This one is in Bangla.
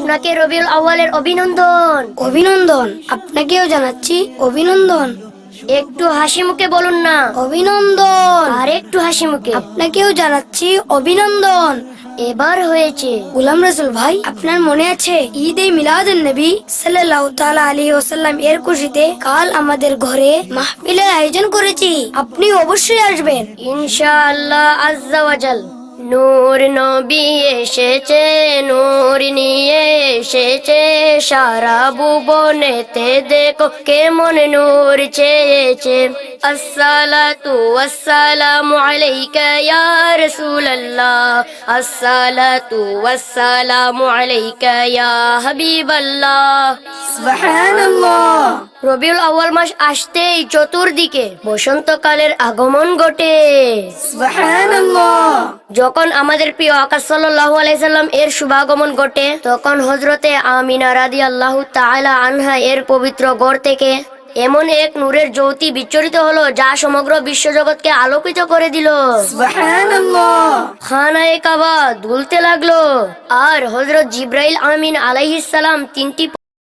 আপনাকে রবিউল আউয়ালের অভিনন্দন। অভিনন্দন। আপনাকেও জানাচ্ছি অভিনন্দন। একটু হাসি মুখে বলুন না। অভিনন্দন। আর একটু হাসি মুখে। আপনাকেও জানাচ্ছি অভিনন্দন। এবার হয়েছে। গোলাম রসুল ভাই, আপনার মনে আছে ঈদে মিলাদুন নবী সাল্লাল্লাহু তাআলা আলাইহি ওয়াসাল্লাম এর খুশিতে কাল আমাদের ঘরে মাহফিলের আয়োজন করেছি। আপনি অবশ্যই আসবেন ইনশাআল্লাহ আজ্জা ওয়াজাল। নূর নবী এসেছে, নূর নিয়ে এসেছে, সারা ভুবনেতে দেখো কেমন নূর ছেয়েছে। আসসালাতু ওয়াসসালামু আলাইকা ইয়া রাসূলুল্লাহ, আসসালাতু ওয়াসসালামু আলাইকা ইয়া হাবিবাল্লাহ। সুবহানাল্লাহ। রবিউল আউয়াল মাস আসতেই চতুর্দিকে বসন্তকালের আগমন ঘটে। সুবহানাল্লাহ। যখন আমাদের প্রিয় আকা সাল্লাল্লাহু আলাইহি সাল্লাম এর শুভাগমন ঘটে, তখন হযরতে আমিনা রাদিয়াল্লাহু তাআলা আনহা এর পবিত্র ঘর থেকে এমন এক নূরের জ্যোতি বিচ্ছুরিত হলো, যা সমগ্র বিশ্বজগৎকে আলোকিত করে দিল। সুবহানাল্লাহ। খানায়ে কাবা দুলতে লাগলো, আর হযরত জিবরাইল আমিন আলাইহিস সালাম তিনটি